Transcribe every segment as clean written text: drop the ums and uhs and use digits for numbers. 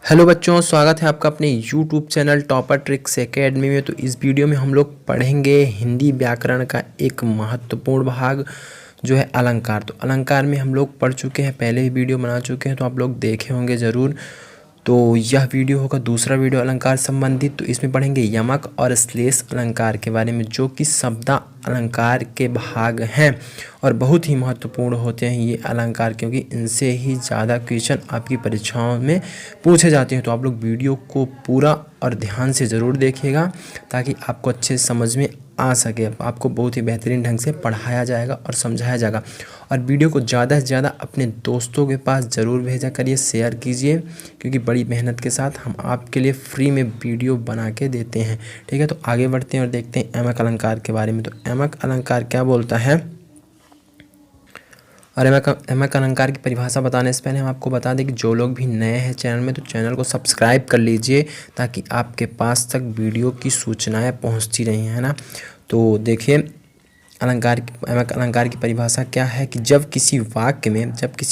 Hello बच्चों, स्वागत है आपका अपने YouTube channel topper tricks academy में। तो इस वीडियो में हम लोग पढ़ेंगे हिंदी व्याकरण का एक महत्वपूर्ण भाग जो है अलंकार। तो अलंकार में हम लोग पढ़ चुके हैं, पहले ही वीडियो बना चुके हैं, तो आप लोग देखे होंगे ज़रूर। तो यह वीडियो होगा दूसरा वीडियो अलंकार संबंधित। तो इसमें पढ़ेंगे यमक और श्लेष अलंकार के बारे में, जो कि शब्द अलंकार के भाग हैं और बहुत ही महत्वपूर्ण होते हैं ये अलंकार, क्योंकि इनसे ही ज़्यादा क्वेश्चन आपकी परीक्षाओं में पूछे जाते हैं। तो आप लोग वीडियो को पूरा और ध्यान से ज़रूर देखिएगा ताकि आपको अच्छे समझ में आ सके। आपको बहुत ही बेहतरीन ढंग से पढ़ाया जाएगा और समझाया जाएगा। और वीडियो को ज़्यादा से ज़्यादा अपने दोस्तों के पास ज़रूर भेजा करिए, शेयर कीजिए, क्योंकि बड़ी मेहनत के साथ हम आपके लिए फ्री में वीडियो बना के देते हैं। ठीक है, तो आगे बढ़ते हैं और देखते हैं यमक अलंकार के बारे में। तो यमक अलंकार क्या बोलता है और यमक अलंकार की परिभाषा बताने से पहले हम आपको बता दें कि जो लोग भी नए हैं चैनल में, तो चैनल को सब्सक्राइब कर लीजिए ताकि आपके पास तक वीडियो की सूचनाएं पहुंचती रही हैं, है ना। तो देखिए यमक अलंकार की परिभाषा क्या है कि जब किसी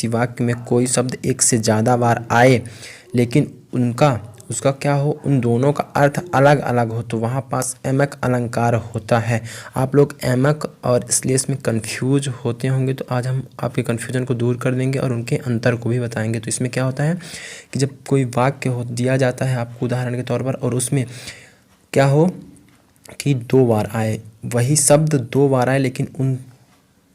वाक्य में कोई शब्द एक से ज़्यादा बार आए लेकिन उसका क्या हो, उन दोनों का अर्थ अलग अलग हो, तो वहाँ पास यमक अलंकार होता है। आप लोग यमक और श्लेष में कंफ्यूज होते होंगे, तो आज हम आपके कन्फ्यूजन को दूर कर देंगे और उनके अंतर को भी बताएंगे। तो इसमें क्या होता है कि जब कोई वाक्य हो दिया जाता है आपको उदाहरण के तौर पर, और उसमें क्या हो कि दो बार आए, वही शब्द दो बार आए, लेकिन उन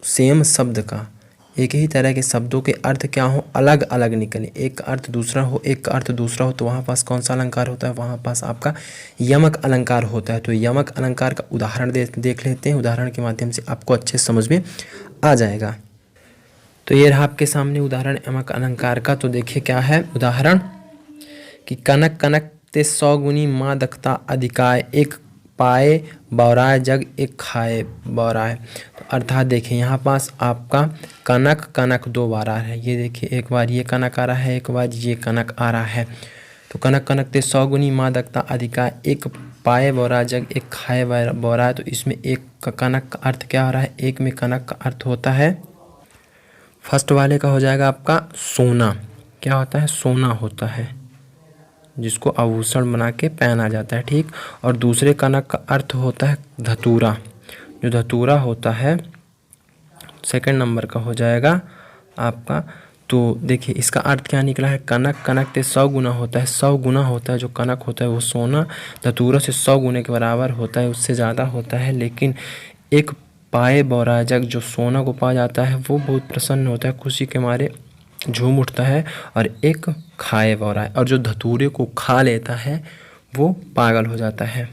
सेम शब्द का, एक ही तरह के शब्दों के अर्थ क्या हो, अलग अलग निकले, एक का अर्थ दूसरा हो, एक का अर्थ दूसरा हो, तो वहाँ पास कौन सा अलंकार होता है, वहाँ पास आपका यमक अलंकार होता है। तो यमक अलंकार का उदाहरण देख लेते हैं। उदाहरण के माध्यम से आपको अच्छे समझ में आ जाएगा। तो ये रहा आपके सामने उदाहरण यमक अलंकार का। तो देखिए क्या है उदाहरण कि कनक कनक ते 100 गुनी माँ दखता अधिकाय, एक पाए बौराए जग एक खाए बौराए। तो अर्थात देखिए यहाँ पास आपका कनक कनक दो बार आ रहा है। ये देखिए एक बार ये कनक आ रहा है, एक बार ये कनक आ रहा है। तो कनक कनक ते 100 गुनी माँ दखता अधिकाय, एक पाए बौराए जग एक खाए बौराए। तो इसमें एक का कनक का अर्थ क्या आ रहा है, एक में कनक का अर्थ होता है, फर्स्ट वाले का हो जाएगा आपका सोना। क्या होता है, सोना होता है, जिसको आभूषण बना के पहना जाता है। ठीक, और दूसरे कनक का अर्थ होता है धतूरा। जो धतूरा होता है सेकंड नंबर का हो जाएगा आपका। तो देखिए इसका अर्थ क्या निकला है, कनक कनक से 100 गुना होता है, 100 गुना होता है। जो कनक होता है वो सोना धतूरा से 100 गुने के बराबर होता है, उससे ज़्यादा होता है। लेकिन एक पाए बौरा जग, जो सोना को पा जाता है वो बहुत प्रसन्न होता है, खुशी के मारे झूम उठता है। और एक खाए बौरा है, और जो धतूरे को खा लेता है वो पागल हो जाता है।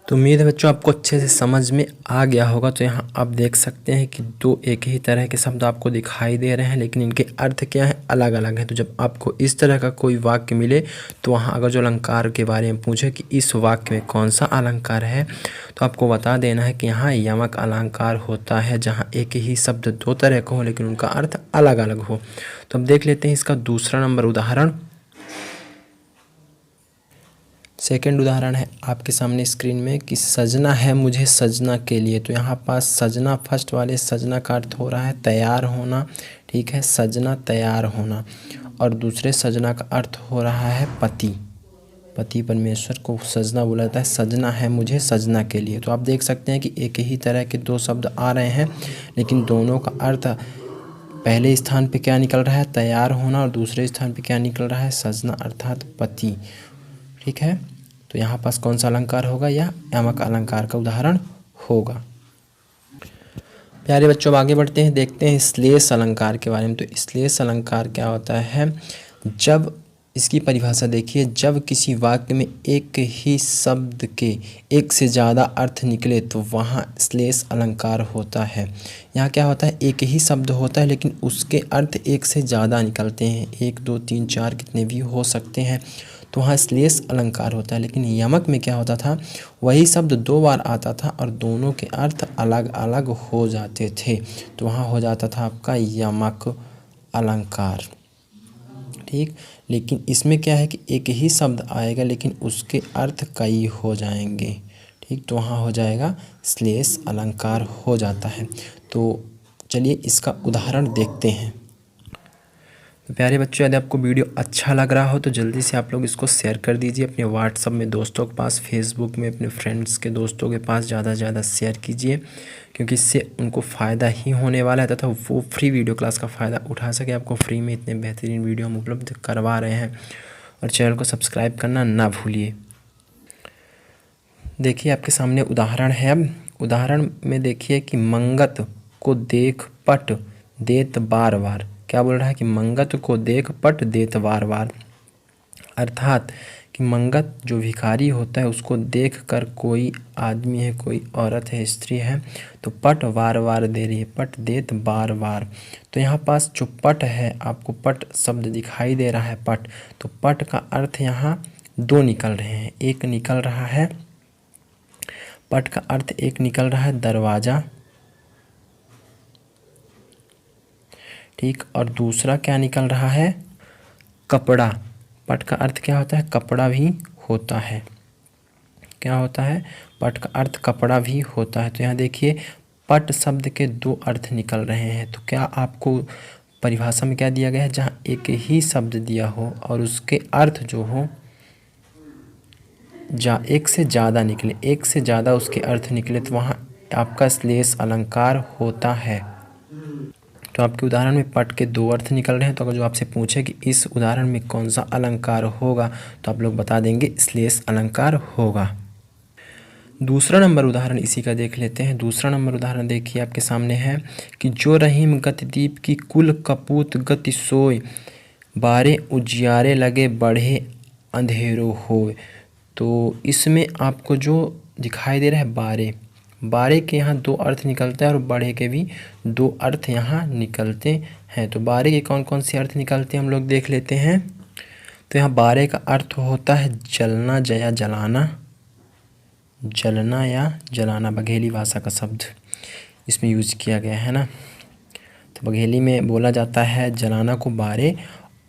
तो उम्मीद है बच्चों आपको अच्छे से समझ में आ गया होगा। तो यहाँ आप देख सकते हैं कि दो एक ही तरह के शब्द आपको दिखाई दे रहे हैं, लेकिन इनके अर्थ क्या है, अलग अलग है। तो जब आपको इस तरह का कोई वाक्य मिले, तो वहाँ अगर जो अलंकार के बारे में पूछे कि इस वाक्य में कौन सा अलंकार है, तो आपको बता देना है कि यहाँ यमक अलंकार होता है, जहाँ एक ही शब्द दो तरह का हो लेकिन उनका अर्थ अलग अलग हो। तो अब देख लेते हैं इसका दूसरा नंबर उदाहरण। सेकंड उदाहरण है आपके सामने स्क्रीन में कि सजना है मुझे सजना के लिए। तो यहाँ पास सजना, फर्स्ट वाले सजना का अर्थ हो रहा है तैयार होना। ठीक है, सजना तैयार होना। और दूसरे सजना का अर्थ हो रहा है पति। पति परमेश्वर को सजना बोला जाता है, सजना है मुझे सजना के लिए। तो आप देख सकते हैं कि एक ही तरह के दो शब्द आ रहे हैं, लेकिन दोनों का अर्थ पहले स्थान पे क्या निकल रहा है, तैयार होना, और दूसरे स्थान पे क्या निकल रहा है, सजना अर्थात पति। ठीक है, तो यहाँ पास कौन सा अलंकार होगा, या यमक अलंकार का उदाहरण होगा। प्यारे बच्चों अब आगे बढ़ते हैं, देखते हैं श्लेष अलंकार के बारे में। तो श्लेष अलंकार क्या होता है, जब इसकी परिभाषा देखिए, जब किसी वाक्य में एक ही शब्द के एक से ज़्यादा अर्थ निकले तो वहाँ श्लेष अलंकार होता है। यहाँ क्या होता है, एक ही शब्द होता है लेकिन उसके अर्थ एक से ज़्यादा निकलते हैं, 1 2 3 4 कितने भी हो सकते हैं, तो वहाँ श्लेष अलंकार होता है। लेकिन यमक में क्या होता था, वही शब्द दो बार आता था और दोनों के अर्थ अलग अलग हो जाते थे, तो वहाँ हो जाता था आपका यमक अलंकार। ठीक, लेकिन इसमें क्या है कि एक ही शब्द आएगा लेकिन उसके अर्थ कई हो जाएंगे। ठीक, तो वहाँ हो जाएगा श्लेष अलंकार हो जाता है। तो चलिए इसका उदाहरण देखते हैं। तो प्यारे बच्चों, यदि आपको वीडियो अच्छा लग रहा हो तो जल्दी से आप लोग इसको शेयर कर दीजिए अपने व्हाट्सएप में दोस्तों के पास, फेसबुक में अपने फ्रेंड्स के दोस्तों के पास ज़्यादा से ज़्यादा शेयर कीजिए, क्योंकि इससे उनको फ़ायदा ही होने वाला है तथा वो फ्री वीडियो क्लास का फ़ायदा उठा सके। आपको फ्री में इतने बेहतरीन वीडियो हम उपलब्ध करवा रहे हैं, और चैनल को सब्सक्राइब करना ना भूलिए। देखिए आपके सामने उदाहरण है। अब उदाहरण में देखिए कि मंगत को देख पट देत बार बार। क्या बोल रहा है कि मंगत को देख पट देत बार बार, अर्थात कि मंगत जो भिखारी होता है उसको देख कर कोई आदमी है, कोई औरत है, स्त्री है, तो पट बार बार दे रही है, पट देत बार बार। तो यहाँ पास जो पट है, आपको पट शब्द दिखाई दे रहा है पट, तो पट का अर्थ यहाँ दो निकल रहे हैं। एक निकल रहा है, पट का अर्थ एक निकल रहा है दरवाज़ा, ठीक, और दूसरा क्या निकल रहा है, कपड़ा। पट का अर्थ क्या होता है, कपड़ा भी होता है। क्या होता है, पट का अर्थ कपड़ा भी होता है। तो यहाँ देखिए पट शब्द के दो अर्थ निकल रहे हैं। तो क्या आपको परिभाषा में क्या दिया गया है, जहाँ एक ही शब्द दिया हो और उसके अर्थ जो हो एक से ज़्यादा निकले, एक से ज़्यादा उसके अर्थ निकले, तो वहाँ आपका श्लेष अलंकार होता है। तो आपके उदाहरण में पट के दो अर्थ निकल रहे हैं, तो अगर जो आपसे पूछे कि इस उदाहरण में कौन सा अलंकार होगा, तो आप लोग बता देंगे श्लेष अलंकार होगा। दूसरा नंबर उदाहरण इसी का देख लेते हैं। दूसरा नंबर उदाहरण देखिए आपके सामने है कि जो रहीम गति दीप की कुल कपूत गति सोय, बारे उजियारे लगे बढ़े अंधेरो होय। तो इसमें आपको जो दिखाई दे रहा है बारे, बारे के यहाँ दो अर्थ निकलता है और बढ़े के भी दो अर्थ यहाँ निकलते हैं। तो बारे के कौन कौन से अर्थ निकलते हैं हम लोग देख लेते हैं। तो यहाँ बारे का अर्थ होता है जलना या जलाना, जलना या जलाना, बघेली भाषा का शब्द इसमें यूज किया गया है ना। तो बघेली में बोला जाता है जलाना को बारे,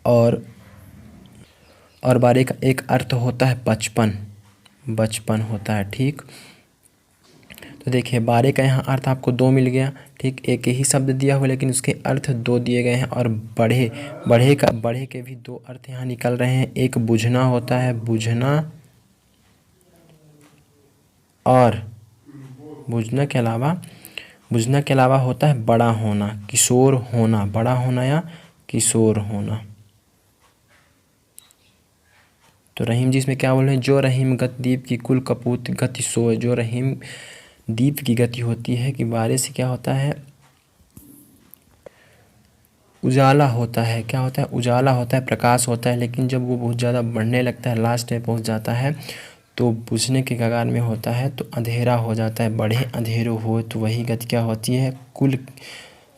और बारे का एक अर्थ होता है बचपन, बचपन होता है, ठीक। तो देखिए बारे का यहाँ अर्थ आपको दो मिल गया, ठीक, एक ही शब्द दिया हुआ लेकिन उसके अर्थ दो दिए गए हैं। और बढ़े के भी दो अर्थ यहाँ निकल रहे हैं। एक बुझना होता है, बुझना, और बुझना के अलावा होता है बड़ा होना, किशोर होना, बड़ा होना या किशोर होना। तो रहीम जी इसमें क्या बोल रहे हैं, जो रहीम गति दीप की कुल कपूत गति सोय। जो रहीम दीप की गति होती है कि बारे से क्या होता है, उजाला होता है। क्या होता है, उजाला होता है, प्रकाश होता है, लेकिन जब वो बहुत ज़्यादा बढ़ने लगता है, लास्ट में पहुंच जाता है, तो बुझने के कगार में होता है, तो अंधेरा हो जाता है, बढ़े अंधेरों हो। तो वही गति क्या होती है, कुल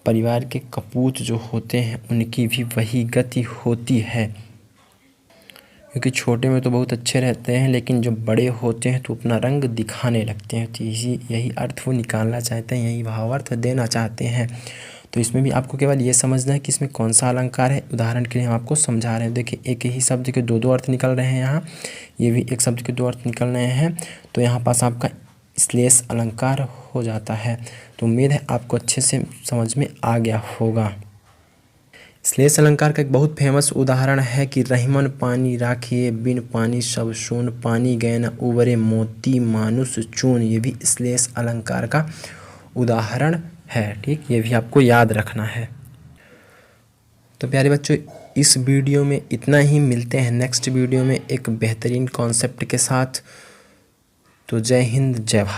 परिवार के कपूत जो होते हैं उनकी भी वही गति होती है। क्योंकि छोटे में तो बहुत अच्छे रहते हैं, लेकिन जब बड़े होते हैं तो अपना रंग दिखाने लगते हैं। तो यही अर्थ वो निकालना चाहते हैं, यही भावार्थ देना चाहते हैं। तो इसमें भी आपको केवल ये समझना है कि इसमें कौन सा अलंकार है। उदाहरण के लिए हम आपको समझा रहे हैं। देखिए एक ही शब्द के दो अर्थ निकल रहे हैं यहाँ, ये भी एक शब्द के दो अर्थ निकल रहे हैं, तो यहाँ पास आपका श्लेष अलंकार हो जाता है। तो उम्मीद है आपको अच्छे से समझ में आ गया होगा। श्लेष अलंकार का एक बहुत फेमस उदाहरण है कि रहीमन पानी राखिए बिन पानी सब सोन, पानी गए न उबरे मोती मानुष चून। ये भी श्लेष अलंकार का उदाहरण है, ठीक, ये भी आपको याद रखना है। तो प्यारे बच्चों इस वीडियो में इतना ही, मिलते हैं नेक्स्ट वीडियो में एक बेहतरीन कॉन्सेप्ट के साथ। तो जय हिंद, जय भारत।